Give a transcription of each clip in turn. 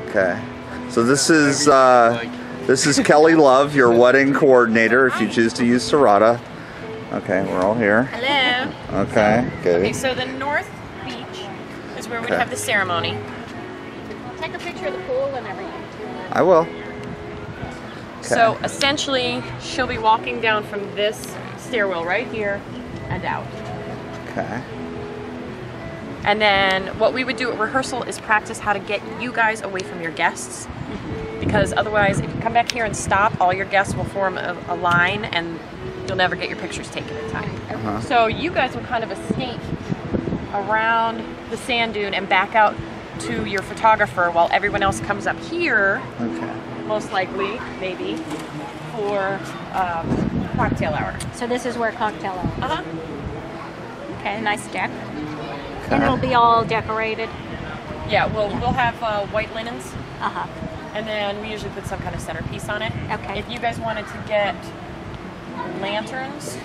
Okay. So this is Kelly Love, your wedding coordinator, if you choose to use Sirata. Okay, we're all here. Hello. Okay, good. Okay, so the north beach is where we'd have the ceremony. Take a picture of the pool and everything. I will. Okay. So essentially, she'll be walking down from this stairwell right here and out. Okay. And then what we would do at rehearsal is practice how to get you guys away from your guests. Because otherwise, if you come back here and stop, all your guests will form a line and you'll never get your pictures taken in time. So you guys will kind of escape around the sand dune and back out to your photographer while everyone else comes up here, most likely, maybe, for cocktail hour. So this is where cocktail hour is. Okay, nice deck. And it'll be all decorated? Yeah, we'll have white linens. And then we usually put some kind of centerpiece on it. Okay. If you guys wanted to get lanterns,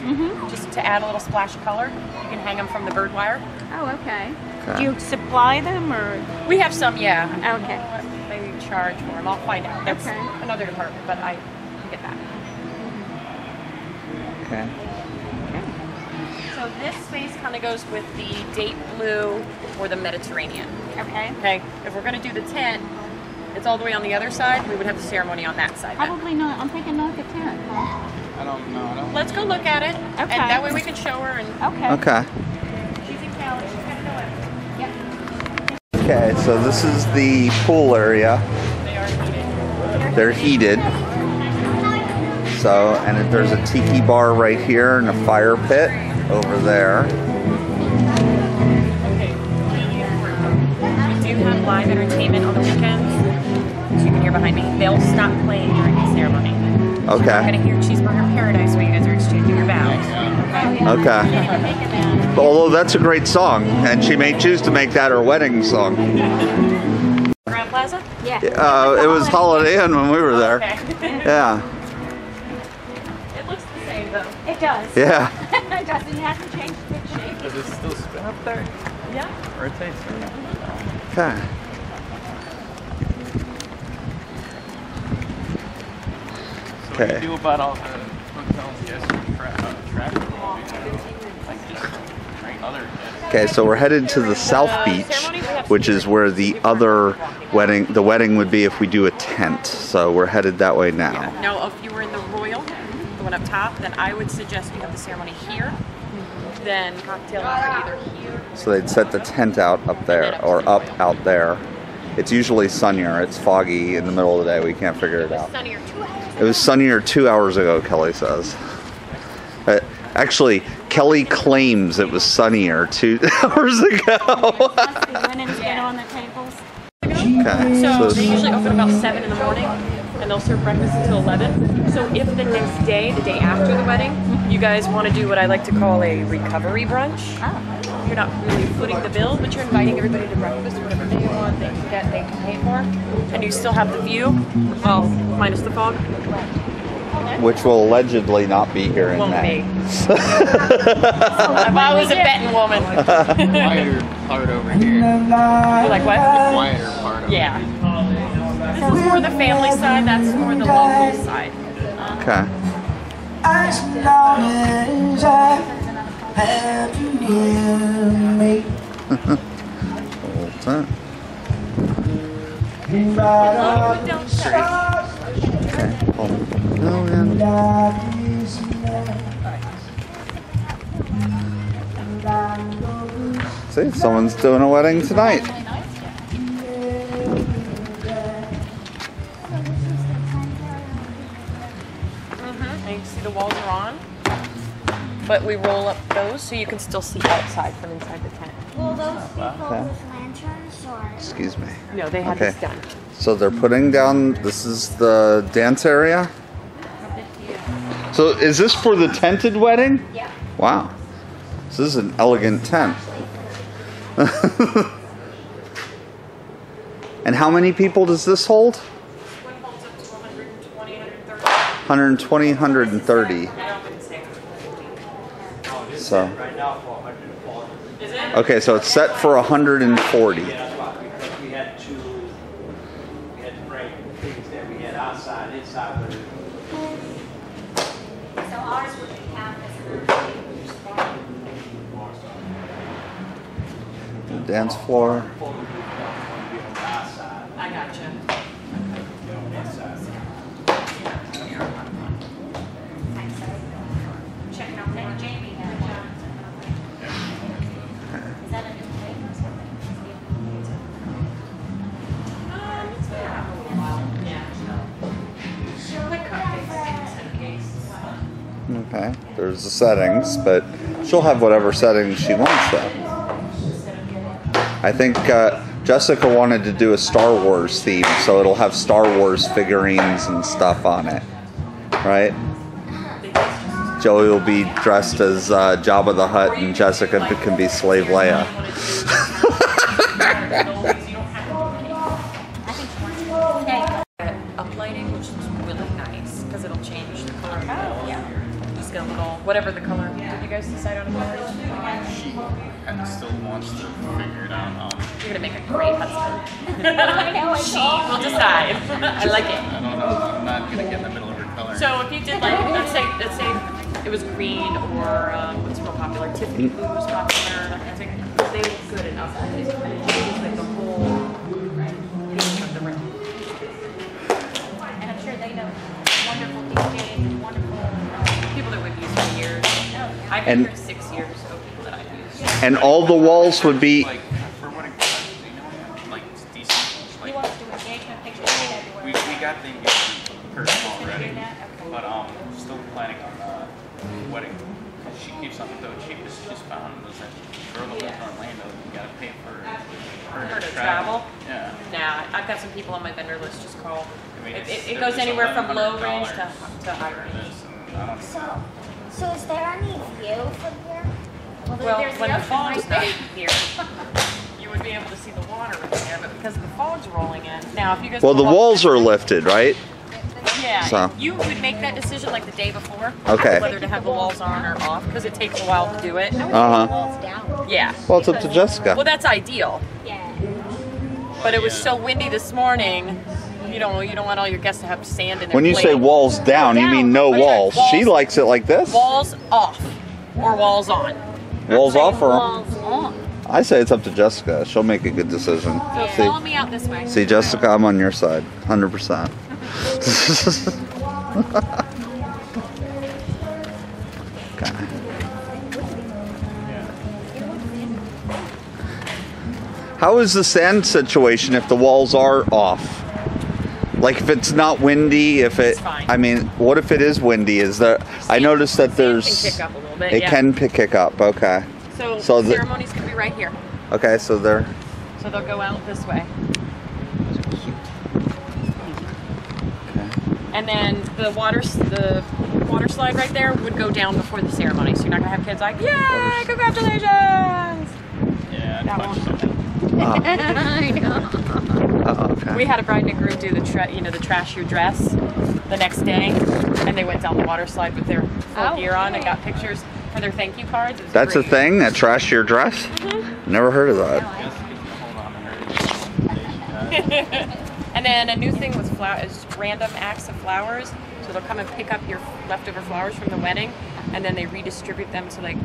just to add a little splash of color, you can hang them from the bird wire. Oh, okay. Do you supply them, or? We have some, yeah. Okay. Maybe charge for them. I'll find out. That's another department, but I can get that. Okay. So this space kind of goes with the date blue or the Mediterranean. Okay. If we're going to do the tent, it's all the way on the other side. We would have the ceremony on that side. Probably not. I'm thinking not the tent. I don't know. Let's go look at it. And that way we can show her. And Okay. She's in Cali. She's got to know it. Yep. Okay, so this is the pool area. They are heated. They're heated. So, and there's a tiki bar right here and a fire pit over there. Okay, really important. We do have live entertainment on the weekends. So you can hear behind me. They'll stop playing during the ceremony. Okay. So we're going to hear Cheeseburger Paradise while you guys are exchanging your vows. Okay. Although that's a great song, and she may choose to make that her wedding song. Grand Plaza? Yeah. It was Holiday Inn when we were there. Okay. Yeah. It looks the same though. It does. Yeah. It does. It hasn't changed its shape. Does it still spin up there? Yeah. Rotates? Okay. So what do you do about all the hotels guests traffic? Like just bring other guests. Okay, so we're headed to the South Beach, which is where the wedding would be if we do a tent. So we're headed that way now. Yeah. Now, if you were in the Royal, the one up top, then I would suggest you have the ceremony here. Then cocktail hour either here. So they'd set the tent out up there, or up out there. It's usually sunnier. It's foggy in the middle of the day. We can't figure it out. Sunnier 2 hours. It was sunnier 2 hours ago, Kelly says. Actually, Kelly claims it was sunnier 2 hours ago. Linens been on the tables. Okay. So they usually open about 7 in the morning, and they'll serve breakfast until 11. So if the next day, the day after the wedding, you guys want to do what I like to call a recovery brunch. You're not really footing the bill, but you're inviting everybody to breakfast, whatever they want, they can get, they can pay for. And you still have the view, well, minus the fog. Which will allegedly not be here in Won't May. be. If I was a betting woman. Quieter part over here. Like what? The quieter part over here. Yeah. This is more the family side, that's more the local side. Okay. As long as I have you near me. Hold on. Okay, hold on. See, someone's doing a wedding tonight. And you see the walls are on, but we roll up those so you can still see outside from inside the tent. Will those be filled with lanterns or? Excuse me. No, they had this done. So they're putting down, this is the dance area? So is this for the tented wedding? Yeah. Wow. This is an elegant tent. And how many people does this hold? One holds up to 120, 120, 130. 130. So. Is it? Okay, so it's set for 140. The dance floor. I gotcha. Checking out that Jamie now. Is that a new thing? Okay, there's the settings, but she'll have whatever settings she wants though. I think Jessica wanted to do a Star Wars theme, so it'll have Star Wars figurines and stuff on it, right? Joey will be dressed as Jabba the Hutt, and Jessica can be Slave Leia. Uplighting, which looks really nice because it'll change the color. Oh, yeah. Just get a little, whatever the color. Did you guys decide on a color? She still wants to figure it out. You're gonna make a great husband. I know, She will decide. I like it. I don't know. I'm not gonna get in the middle of her color. So if you did like, let's say it was green or what's real popular, Tiffany blue was popular. I think they look good enough. It's like the whole piece of the rim. And I'm sure they know wonderful DJs and wonderful People that we've used for years. I've been here 6 years, so people that I've used. And all the walls would be. Like for what exactly? Do you know? Like it's decent. He Like wants to do engagement pictures everywhere. we got the engagement person already, Doing that? Okay. but still planning on wedding. Cause she keeps on the cheapest she's found was that girl that lives in Orlando. You gotta pay for her to travel? Yeah. Nah, I've got some people on my vendor list. Just call. I mean, It goes anywhere from low range to high range. So is there any view from here? Well, there's when the the ocean fog's right not there. here, you would be able to see the water right there. But because the fog's rolling in, now if you guys Well, the go up- walls are lifted, right? Yeah, So. you would make that decision like the day before. Okay. Whether to have the walls on or off, because it takes a while to do it. Uh huh. Walls down. Yeah. Well, it's up to Jessica. Well, that's ideal. Yeah. But it was so windy this morning. You don't want all your guests to have sand in their When you say plate. walls down, you mean no Okay, walls. walls- She likes it like this. Walls off or walls on. Walls off or Walls on. I say it's up to Jessica. She'll make a good decision. So follow me out this way. See, Jessica, I'm on your side, 100%. Okay. How is the sand situation if the walls are off? Like if it's not windy, if it, It's fine. I mean, what if it is windy? Is there? I noticed that Sand there's. can kick up a little bit. It yeah. can kick up. Okay. So the- ceremonies can be right here. Okay, so there. So they'll go out this way. And then the water slide right there would go down before the ceremony. So you're not gonna have kids like, yay, congratulations! Yeah, That much won't- so. I know. Okay. We had a bride and groom do the trash your dress the next day, and they went down the water slide with their full gear on and got pictures for their thank you cards. It was That's a great. thing? That trash your dress? Never heard of that. Jessica's gonna hold on to her. And then a new thing with is random acts of flowers. So they'll come and pick up your leftover flowers from the wedding, and then they redistribute them to like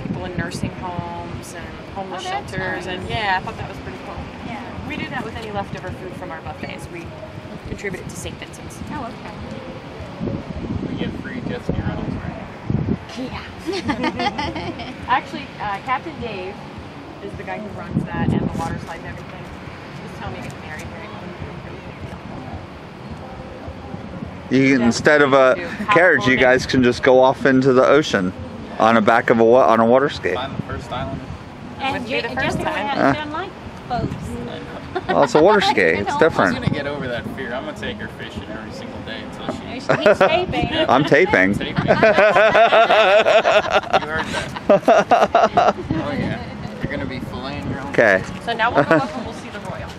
people in nursing homes and homeless that's shelters. nice. And yeah, I thought that was pretty cool. Yeah. We do that with any leftover food from our buffets. We contribute it to St. Vincent's. Oh, okay. We get free jet ski rentals, right? Actually, Captain Dave is the guy who runs that and the water slide and everything. Just tell me to get married very You can, instead of a carriage, you guys can just go off into the ocean on the back of on a water skate. Find the first island. And Wouldn't be the Jessica first time. doesn't like boats. Well, it's a water skate. It's I know. I was different. gonna get over that fear. I'm gonna take her fishing every single day until she. He's taping. I'm taping. Take me. You heard that. Oh yeah. You're gonna be filleting your own. Okay. So now we'll go up and we'll see the royal.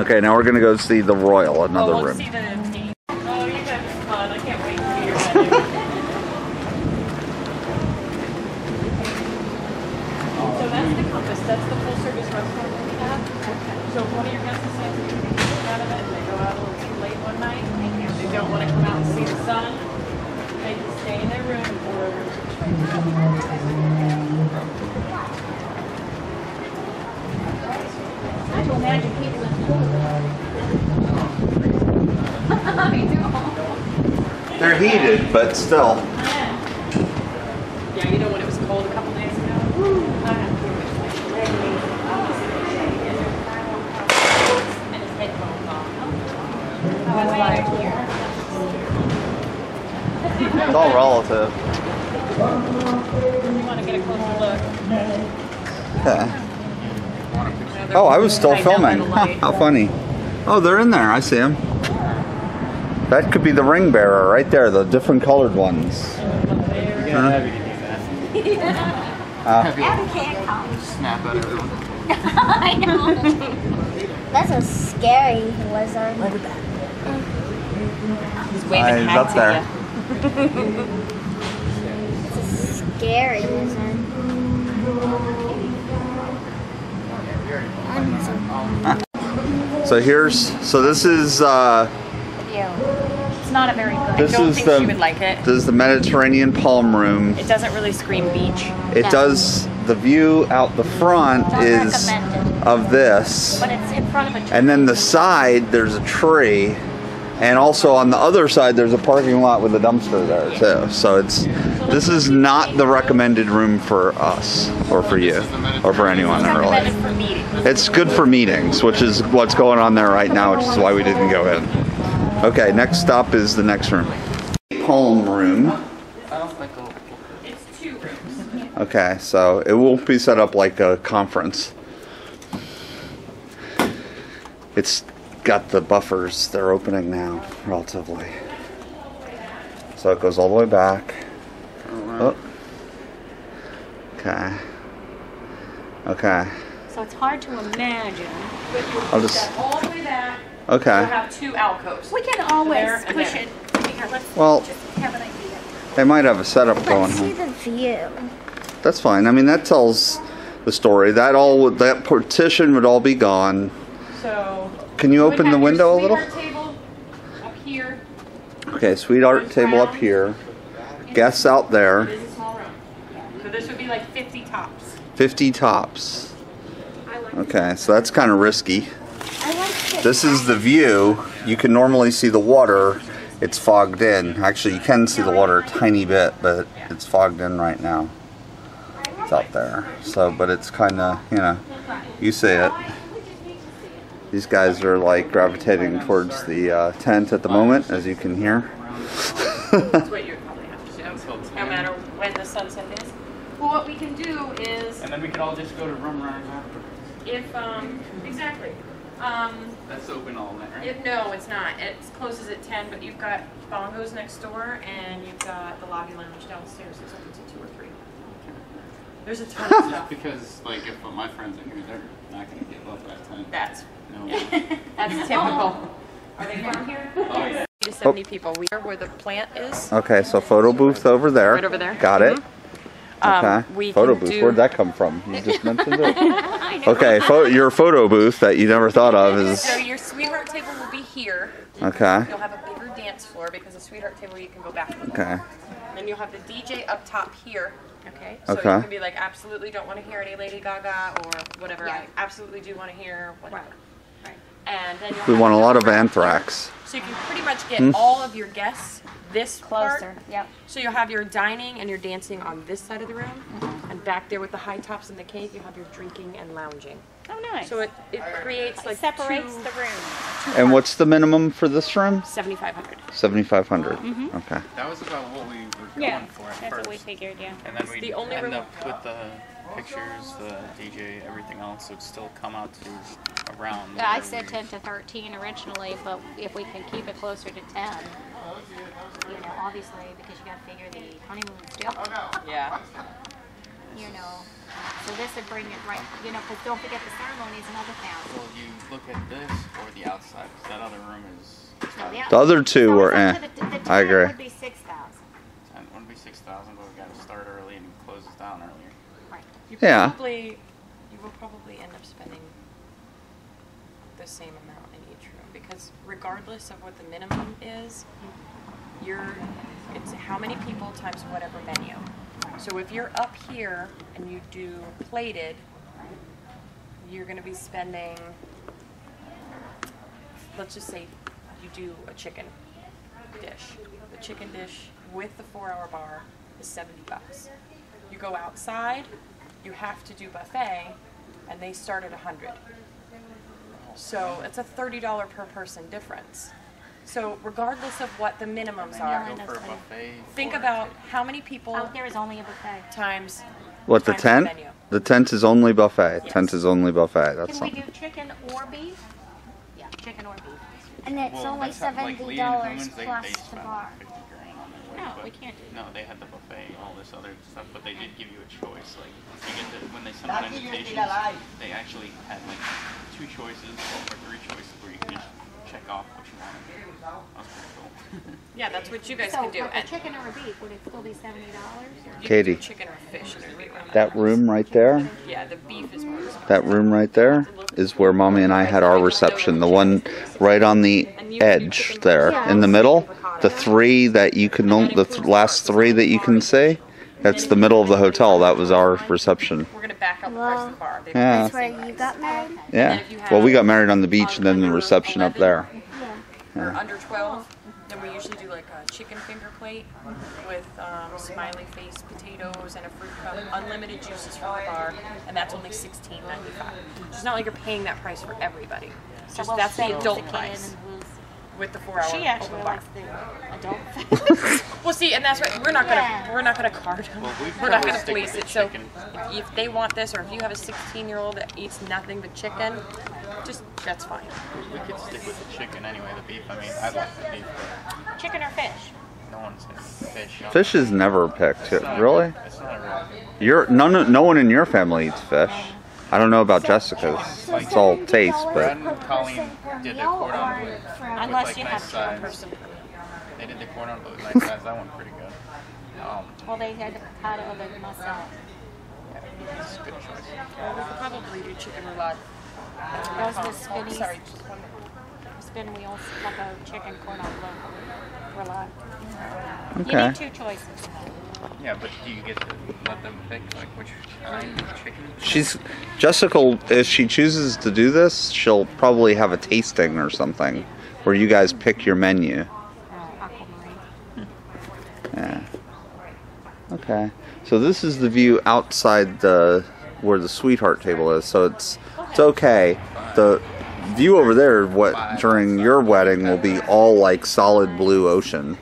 Okay, now we're going to go see the Royal, another we'll room. see the team. Oh, you guys are fun. I can't wait to see your wedding. So that's the Compass. That's the full service restaurant that we have. So if one of your guests decides to take out of it and they go out a little too late one night, and they don't want to come out and see the sun, they can stay in their room or imagine people in school. They're heated, but still. Yeah, you know when it was cold a couple days ago? And his headphones on. It's all relative. You want to get a closer look? Okay. Oh, I was still filming. Huh, how funny. Oh, they're in there. I see them. That could be the ring bearer right there, the different colored ones. You're gonna have you do that. Abby can't come. Snap at everyone. I know. That's a scary lizard. He's waving He's hi up to there. It's a scary lizard. So this is It's not a very good. this don't is think the she would like it. This is the Mediterranean palm room. It doesn't really scream beach. It No. does. The view out the front Don't is recommend of this, But it's in front of a tree. and then the side there's a tree, and also on the other side there's a parking lot with a dumpster there too. So this is not the recommended room for us or for you or for anyone really. Recommended for meetings. It's good for meetings, which is what's going on there right now, which is why we didn't go in. Okay, next stop is the next room. Palm room. It's 2 rooms. Okay, so it will be set up like a conference. It's got the buffers. They're opening now, relatively. So it goes all the way back. Oh. Okay. Okay. So it's hard to imagine. I'll just. Step all the way back. Okay. We'll have 2 alcoves. We can always There and push there. it. Here, let's Well, just have an idea. they might have a setup going Let's see on. the view. That's fine. I mean, that tells the story. That partition would all be gone. So Can you open the window a little? Sweetheart table up here. Okay, sweetheart table up here. Guests out there. It is a small room. So this would be like 50 tops. 50 tops. Okay, so that's kind of risky. I like it. This is the view. You can normally see the water. It's fogged in. Actually, you can see the water a tiny bit, but it's fogged in right now. It's out there. So, but it's kind of, you see it. These guys are like gravitating towards the tent at the moment, as you can hear. That's what you probably have to do, no matter when the sunset is. Well, what we can do is, And then we could all just go to rum runners afterwards. exactly. That's open all night, right? No, it's not. It closes at 10, but you've got bongos next door, and you've got the lobby lounge downstairs. It's open to 2 or 3. There's a ton of stuff. Because, like, if my friends are here, they're not going to get up at 10. That's No. That's typical. Are they from here? Oh, yeah. To 70 people. We are where the plant is. Okay, so photo booth over there. Right over there. Got it. Okay. We Photo can booth. do- Where'd that come from? You just mentioned it. Okay, your photo booth that you never thought of is. So your sweetheart table will be here. Okay. You'll have a bigger dance floor because the sweetheart table you can go back. Okay. Then you'll have the DJ up top here. Okay. So Okay. you can be like, absolutely don't want to hear any Lady Gaga or whatever. I absolutely do want to hear whatever. Right. And then you'll We have want a lot of another room here. anthrax. So you can pretty much get all of your guests this Closer. part. Yep. So you'll have your dining and your dancing on this side of the room, and back there with the high tops and the cake, you have your drinking and lounging. Oh, nice. So it creates like separates two- the room. And what's the minimum for this room? 7,500. 7,500. Mm-hmm. Okay. That was about what we were going Yeah, for at that's first. what we figured, yeah. And then we the only end room- up with the pictures, the DJ, everything else. It would still come out to around. Yeah, I where said we- 10 to 13 originally, but if we can keep it closer to 10, obviously, because you got to figure the honeymoon still, Yeah. So this would bring it right, because don't forget the ceremonies and other things. Well, you look at this or the outside, 'cause that other room is So, yeah. The other two So were it's up eh. to the I agree. would be 6,000. 10, wouldn't be 6,000, but we got to start early and close it down earlier. Right. You Yeah. you will probably end up spending the same amount in each room because regardless of what the minimum is, it's how many people times whatever menu. So if you're up here and you do plated, you're going to be spending, let's just say you do a chicken dish. The chicken dish with the 4-hour bar is $70. You go outside, you have to do buffet, and they start at $100. So it's a $30 per person difference. So regardless of what the minimums are, Go for a buffet. think about how many people Oh, there is only a buffet. times What, the times tent? menu. The tent is only buffet. Yes. Tent is only buffet. That's Can we something. do chicken or beef? Yeah, chicken or beef. And it's Well, only that's not like $70 Lee and Humans, plus they the spent bar. 50 grand on it. No, But- we can't do No, they had the buffet and all this other stuff, but they did give you a choice. Like, you get the, when they sent out invitations, they actually had like 2 choices or 3 choices where you could just check off what you wanted. That was pretty cool. Yeah, that's what you guys So, can do. like And a chicken or a beef, would it still be $70? you can Katie. do chicken or fish, and it'd be around That room right there, Yeah, the beef is more expensive. that room right there, is where Mommy and I had our reception. The one right on the edge there, in the middle. The 3 that you can, last 3 that you can see. That's the middle of the hotel. That was our reception. We're gonna back up the price of the bar. They Yeah. That's where you got married? Yeah. Well, we got married on the beach and then the reception up there. Or under 12, then we usually do like a chicken finger plate with smiley face potatoes and a fruit cup, unlimited juices from the bar, and that's only $16.95. It's not like you're paying that price for everybody. It's just that's the adult price with the 4-hour She actually open bar. likes the adult. Well, see, and that's what we're not gonna card them. Well, We're not gonna stick police with it. the So chicken. if they want this, or if you have a 16-year-old that eats nothing but chicken, just that's fine. We could stick with the chicken anyway. The beef, I mean, I like the beef, but Chicken or fish? no one's gonna eat fish. Fish is never picked. Really? It's not real. No one in your family eats fish. I don't know about Jessica's. It's all taste, Brad but and Colleen did the cordon bleu. Unless like you nice have size. Person. They did the cordon bleu with nice size. That one's pretty good. Well, they had the potato of the masala. Yeah, it's a good choice. We could probably do chicken roulade. Those with spinnies. Sorry, just one. Spin wheels, like a chicken cordon bleu. Roulade. You okay. need 2 choices. Yeah, but do you get to let them pick like which kind of chicken? Jessica, if she chooses to do this, she'll probably have a tasting or something where you guys pick your menu. Aquamarine. Yeah. Okay. So this is the view outside the where the sweetheart table is. So it's okay. The view over there, what during your wedding will be all like solid blue ocean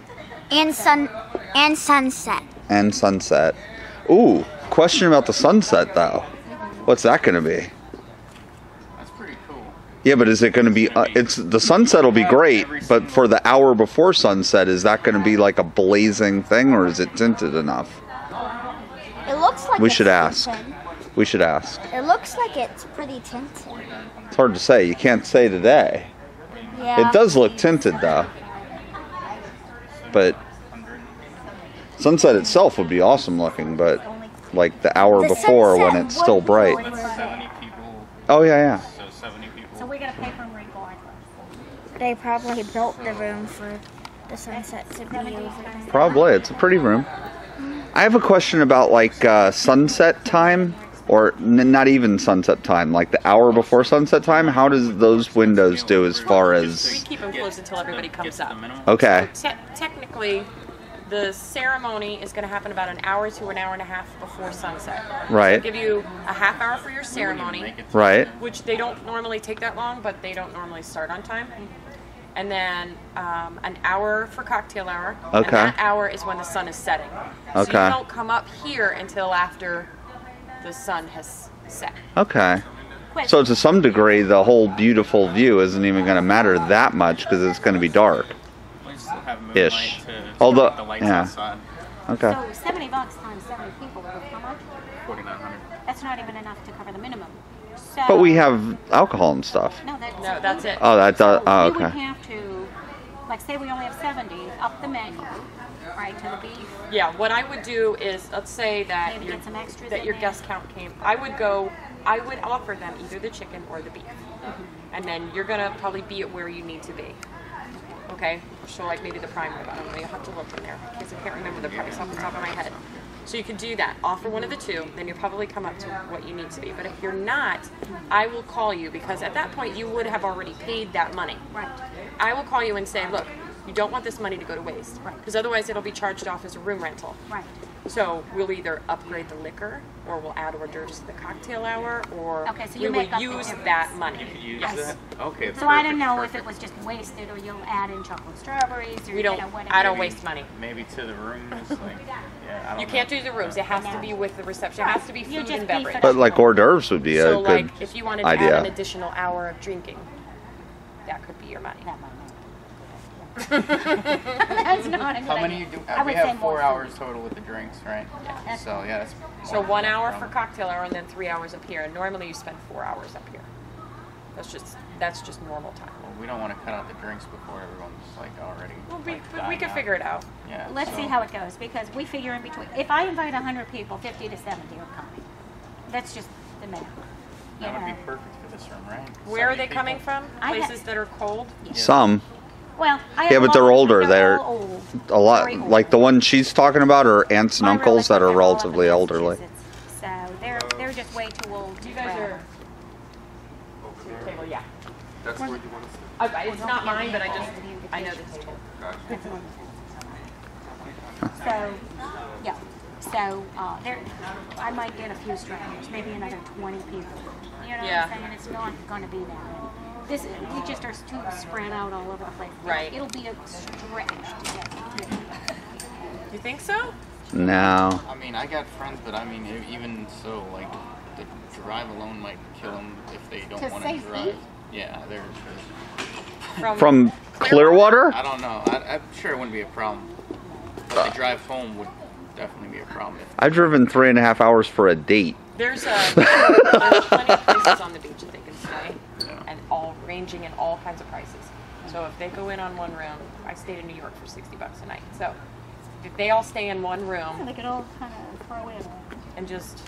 And sunset. and sunset. Ooh, question about the sunset though. What's that going to be? That's pretty cool. Yeah, but is it going to be? It's the sunset will be great, but for the hour before sunset, is that going to be like a blazing thing, or is it tinted enough? It looks like We it's should ask. tinted. We should ask. It looks like it's pretty tinted. It's hard to say. You can't say today. Yeah. It does look tinted though. But sunset itself would be awesome looking, but like the hour The before when sunset it's still would be bright. worth it. 70 people. Oh yeah, So 70 people. So we're going to pay for regardless. They probably built the room for the sunset to be over there. probably. It's a pretty room. I have a question about like sunset time, or not even sunset time, like the hour before sunset time. How does those windows do as far We as? keep them closed until everybody comes up. Okay. Technically, the ceremony is going to happen about an hour to an hour and a half before sunset. Right. They'll give you a half hour for your ceremony, Right. which they don't normally take that long, but they don't normally start on time. And then an hour for cocktail hour. Okay. And that hour is when the sun is setting. So Okay. you don't come up here until after the sun has set. Okay. So to some degree, the whole beautiful view isn't even going to matter that much because it's going to be dark. We still have moonlight Ish. to Although- the lights yeah. outside. Okay. So $70 times 70 people, how much? 4,900. That's not even enough to cover the minimum. So, But we have alcohol and stuff. No, that's, No, that's it. Oh, that does. Oh, We would okay. have to, like, say we only have 70, up the menu, right, to the beef. Yeah, what I would do is, let's say that Maybe your, get some extras that in your there. guest count came. I would offer them either the chicken or the beef. And then you're gonna probably be at where you need to be. Okay? So like maybe the prime rib, I don't know, you have to look in there because I can't remember the price off the top of my head. So you could do that. Offer one of the two, then you'll probably come up to what you need to be. But if you're not, I will call you because at that point you would have already paid that money. Right. I will call you and say, look, you don't want this money to go to waste. Right. Because otherwise it'll be charged off as a room rental. Right. So we'll either upgrade the liquor, or we'll add hors d'oeuvres to the cocktail hour, or Okay, so we you will make up the use difference. that money. You could use Yes. that? Okay. So I perfect, don't know if perfect. it was just wasted, or you'll add in chocolate strawberries, or We don't. you know, whatever. I don't waste money. Maybe to the rooms, like, yeah, I don't You know. can't do the rooms. It has to be with the reception. It has to be You food just and pay beverage. for But like hors d'oeuvres would be a So, good like, if you wanted to idea. add an additional hour of drinking, that could be your money. That might That's not a good How idea. many you do? I We would say have more 4 food. hours total with the drinks, right? Yeah. So yeah, that's So 1 hour from- for cocktail hour, and then 3 hours up here. And normally you spend 4 hours up here. That's just normal time. Well, we don't want to cut out the drinks before everyone's like already. Well, like, we dying can out. figure it out. Yeah. Let's so- see how it goes, because we figure in between. If I invite 100 people, 50 to 70 are coming. That's just the math. That would be know. perfect for this room, right? Where are 70 they coming people. from? I ha- Places that are cold? Some. Well, I have Yeah, a but they're lot- older. They're all old. a lot. Very old. Like the one she's talking about are aunts and My uncles that are relatives all up in relatively elderly. Massachusetts, So they're just way too old to You guys travel. are. Table, yeah. That's where you want to sit? It's not mine, but I know the table. So, yeah. So there, I might get a few stragglers, maybe another 20 people. You know Yeah. what I'm saying? It's not going to be that. This we just are too spread out all over the place. Right. It'll be a stretch to get. You think so? No. I mean, I got friends, but I mean, even so, like the drive alone might kill them if they don't To want to safety? drive. Yeah, they're. From Clearwater? I don't know. I'm sure it wouldn't be a problem. But the drive home would definitely be a problem. I've driven 3.5 hours for a date. There's there's plenty of places on the beach that they can stay, Yeah. and all ranging in all kinds of prices. So if they go in on one room, I stayed in New York for $60 a night. So if they all stay in one room They could all kind of throw in. and just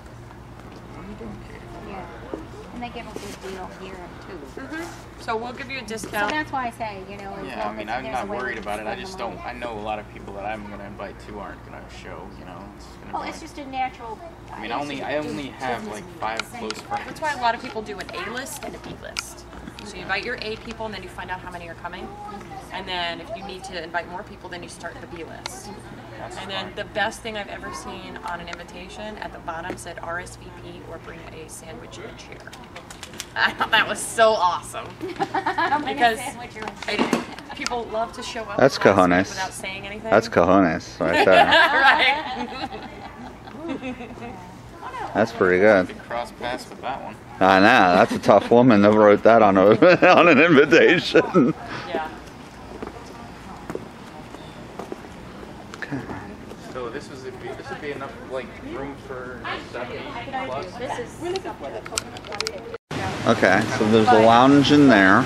Yeah. And they give a good deal here too. so we'll give you a So discount. that's why I say, you know. as Yeah, long I mean, as I'm there's not a way we worried can about it. I spend just the money. don't. I know a lot of people that I'm going to invite too aren't going to show. You know, it's going to Well, be. it's just a natural. I mean, I only have like 5 close friends. That's why a lot of people do an A list and a B list. So you invite your A people, and then you find out how many are coming. And then if you need to invite more people, then you start the B list. And then the best thing I've ever seen on an invitation at the bottom said RSVP or bring a sandwich and a chair. I thought that was so awesome because people love to show up That's last minute cojones. without saying anything. That's cojones right there. right. That's pretty good. To cross paths with that one. I know. That's a tough woman that wrote that on a on an invitation. Yeah. So this would be enough like room for 70 plus. Okay, so there's a lounge in there.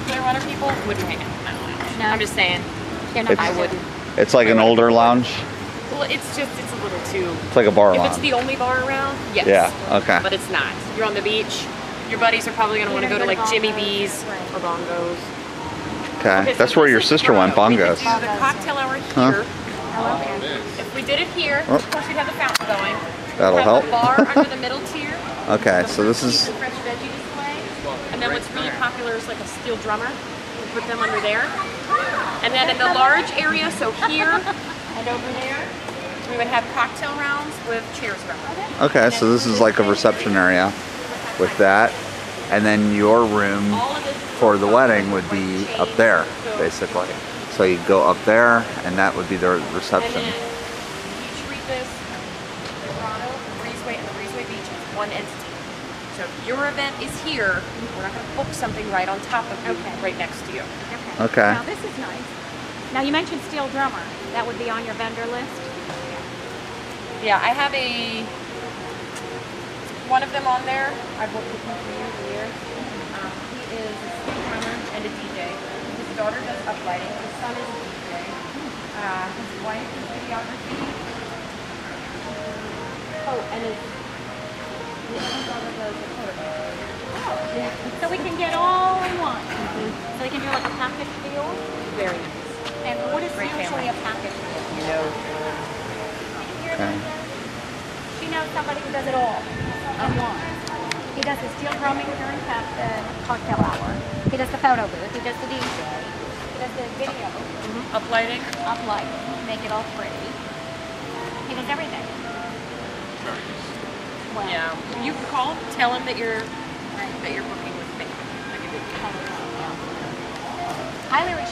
Clearwater people wouldn't hang out in that lounge. No. I'm just saying. They're not It's- I gonna do wouldn't. it. It's like an older lounge. Well, it's a little too. It's like a bar If lounge. it's the only bar around, yes. Yeah. Okay. But it's not. You're on the beach. Your buddies are probably going to want to go to like Jimmy B's Right. or Bongos. Okay. so That's where this your is sister went. Toronto. We could Bongos. do the cocktail hour here. Huh? Oh, okay. If we did it here, Oh. of course we'd have the fountain going. That'll We'd have help. the bar under the middle tier. Okay. the So this fruit is. cheese and fresh veggie display. And then what's really popular is like a steel drummer. We put them under there. And then in the large area, so here and over there, we would have cocktail rounds with chairs around. Okay. So this is like a reception area with that, and then your room All of this for the wedding would be up there, basically. So you go up there, and that would be the And reception. then we treat this Toronto, Breezeway, and the Breezeway Beach as one entity. So if your event is here, we're not going to book something right on top of you, Okay. right next to you. Okay. Now this is nice. Now you mentioned steel drummer. That would be on your vendor list. Yeah, I have one of them on there. I've worked with him for years and years. He is a steel drummer and a DJ. His daughter does uplighting. His son is a DJ. His wife is videography. Oh, and his other daughter does a photography. So we can get all in one. So we can do like a package deal. Very nice. And what is Great usually family. a package deal? Okay. She knows somebody who does it all in one. He does the steel drumming during cocktail hour. He does the photo booth. He does the DJ. He does the video. Uplighting. Uplighting. Make it all pretty. He does everything. Well, Yeah. You can call him, tell him that you're booking with me.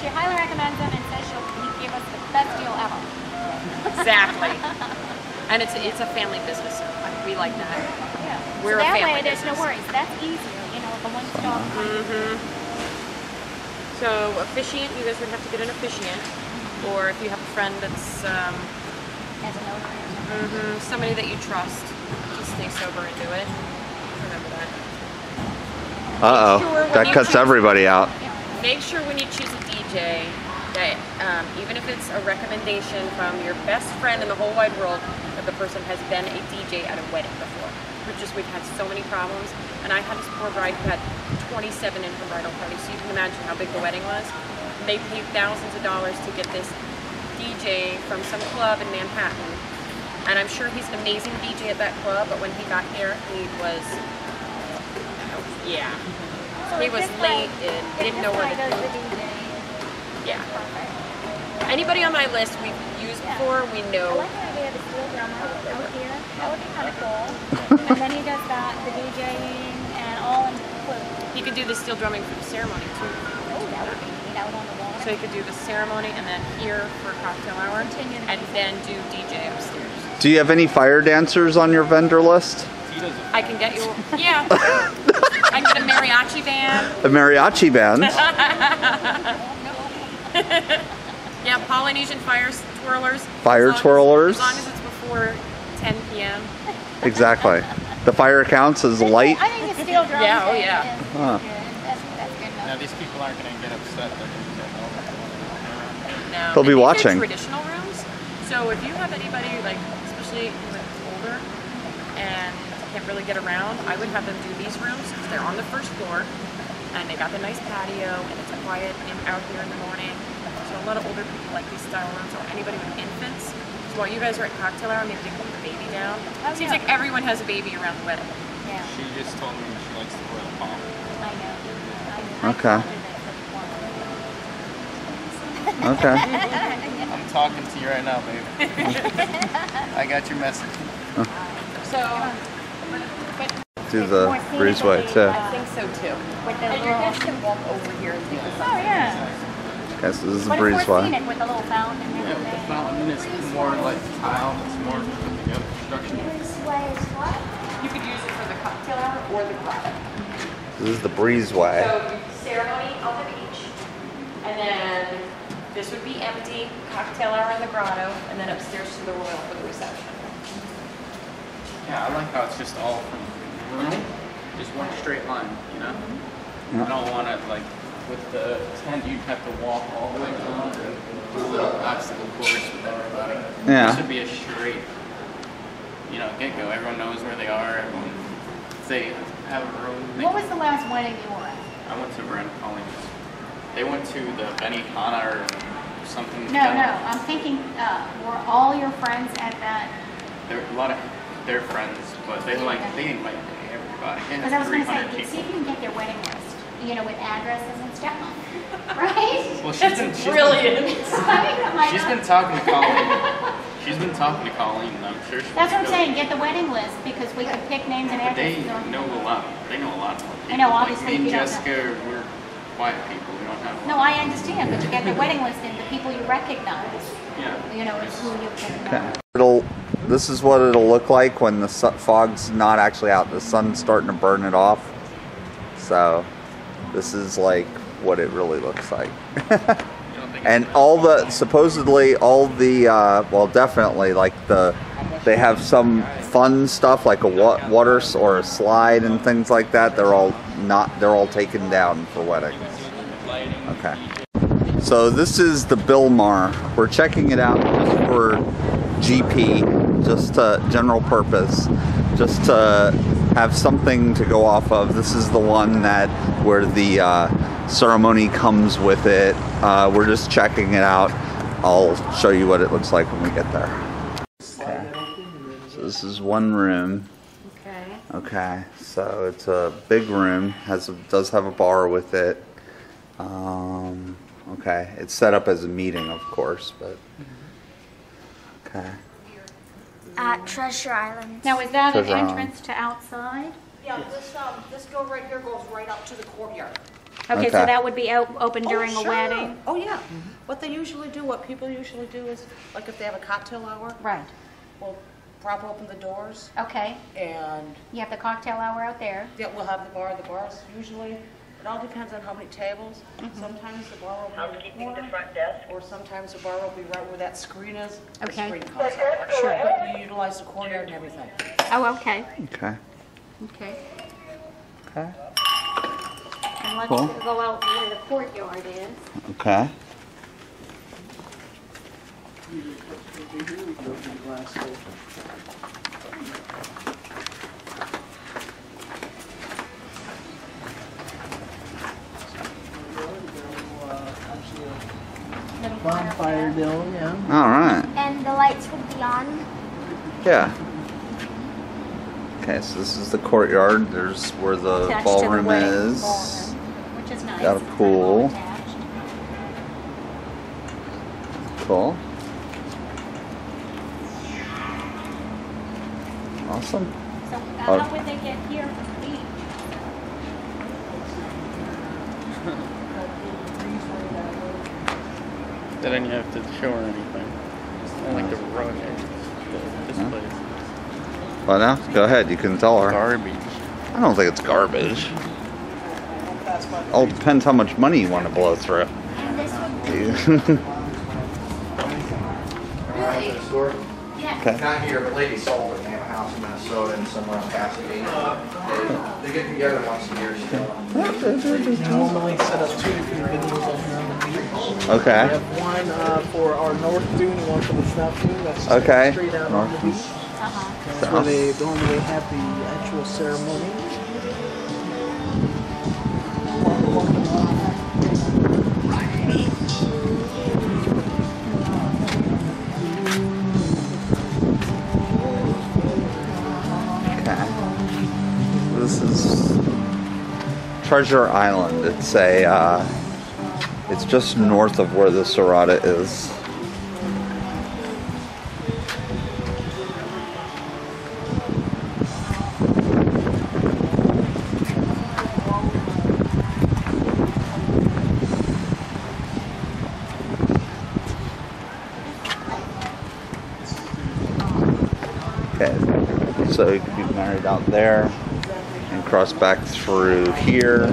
She highly recommends him and says she'll give us the best deal ever. Exactly. And it's a family business. We like that. Yeah. We're So a that family way there's no business. worries. That's easier, you know, with the one-stop. So officiant, you guys would have to get an officiant, or if you have a friend that's As a notary. somebody that you trust to stay sober and do it. Remember that. Uh-oh. Sure, when That you cuts choose- everybody out. Make sure when you choose a DJ that even if it's a recommendation from your best friend in the whole wide world, that the person has been a DJ at a wedding before. We've had so many problems, and I had this poor bride who had 27 in her bridal party, so you can imagine how big the wedding was. They paid thousands of dollars to get this DJ from some club in Manhattan, and I'm sure he's an amazing DJ at that club, but when he got here, he was, he was late and didn't know where to goes go. the DJ. Yeah. Anybody on my list we've used before, we I know. like the idea of the steel drummer out here. That would be kind of cool. And then he does the DJing and all included. He could do the steel drumming for the ceremony too. Oh, that would be neat. Out on the wall. So he could do the ceremony and then here for cocktail hour, Continue to and then do DJ upstairs. Do you have any fire dancers on your vendor list? I can get you, yeah. I can get a mariachi band. A mariachi band? Yeah, Polynesian fire twirlers. Fire twirlers? As long as it's before 10 p.m. Exactly. The fire counts as light? I think the steel drum Yeah, oh, is yeah. good. Huh. That's good Now enough. these people aren't going to get upset that No. They'll be And these are watching. traditional rooms. So if you have anybody, like, especially that's older and can't really get around, I would have them do these rooms because they're on the first floor and they got the nice patio and it's quiet and out here in the morning. So a lot of older people like these style rooms, or anybody with infants. So while you guys are at cocktail hour, maybe they put the baby down. Oh, Seems yeah. like everyone has a baby around the wedding. Yeah, she just told me she likes to wear the palm. I know. Okay. Okay. I'm talking to you right now, babe. I got your message. So Do the breezeway too. I think so too. With the And your little, guests can walk over here and take the oh sunset. yeah. Okay, so this is the But it's more breezeway. scenic with the little fountain and Yeah, with the everything. fountain, it's more like tile, it's more put together construction. You could use it for the cocktail hour or the grotto. This is the breezeway. So ceremony on the beach, and then this would be empty, cocktail hour in the grotto, and then upstairs to the royal for the reception. Yeah, I like how it's just all from the room, just one straight line, you know? I don't want to, like, with the tent, you'd have to walk all the way around and do a little obstacle course with everybody. Yeah. It should be a straight, you know, get-go. Everyone knows where they are. Everyone, if they have a room. What was the last wedding you were at? I went to Brent Collins. They went to the Benihana or something. No, I'm thinking, were all your friends at that? There were a lot of their friends, but they invite everybody. And Because I was going to 300 say, see if people. you can get their wedding list, you know, with addresses and stuff, right? Well, That's brilliant. She's been talking to Colleen. She's been talking to Colleen, and I'm sure she's. That's what I'm saying, get the wedding list, because we could pick names and But they addresses. on- know a lot. They know a lot more people. I know, obviously, Like me you and don't know. Jessica, we're quiet people. We don't have. No, I understand, but you get the wedding list and the people you recognize, Yeah. you know, is who you can. Okay. This is what it'll look like when the fog's not actually out. The sun's starting to burn it off. So this is like what it really looks like. And supposedly all the, well, definitely like they have some fun stuff like a water or a slide and things like that. They're all taken down for weddings. Okay. So this is the Bilmar. We're checking it out just for GP, just general purpose, just to have something to go off of. This is the one where the ceremony comes with it. We're just checking it out. I'll show you what it looks like when we get there. Okay. this is one room. Okay. Okay, so it's a big room. Does have a bar with it. Okay, it's set up as a meeting, of course, but okay. At Treasure Island. Now, is that an Treasure Island. entrance to outside? Yeah, this door right here goes right up to the courtyard. Okay, so Okay. that would be open during Oh, a sure. wedding? Oh, yeah. What they usually do, what people usually do is, like if they have a cocktail hour, Right. we'll prop open the doors Okay. and, You have the cocktail hour out there? yeah, we'll have the bar. The bar's usually, it all depends on how many tables. Sometimes the bar will be in the corner, or sometimes the bar will be right where that screen is. Okay. The screen comes out. Sure. But you utilize the courtyard and everything. Oh, okay. Okay. Okay. Okay. And let's Cool. go out where the courtyard is. Okay. Bonfire deal, yeah. All right. And the lights would be on. Yeah. Okay, so this is the courtyard. There's where the Attached to the ballroom wedding is. ballroom, which is nice. Got a It's kind of pool. all attached. Cool. Awesome. So Oh. how would they get here from the beach? They didn't have to show her anything. I like the rug displays. Well, now go ahead. You can tell her. Garbage. I don't think it's garbage. All depends how much money you want to blow through. And this would be Okay. Not here, but Lady sold it. They have a house in Minnesota and somewhere in Pasadena. They get together once a year still. We normally set up 2 different videos on here on the beach. Okay. We have one for our north dune and one for the south dune. That's just Okay. straight out on the North. beach. That's where they normally have the actual ceremony. Okay. This is Treasure Island. It's just north of where the Sirata is. Okay, so you could be married out there and cross back through here.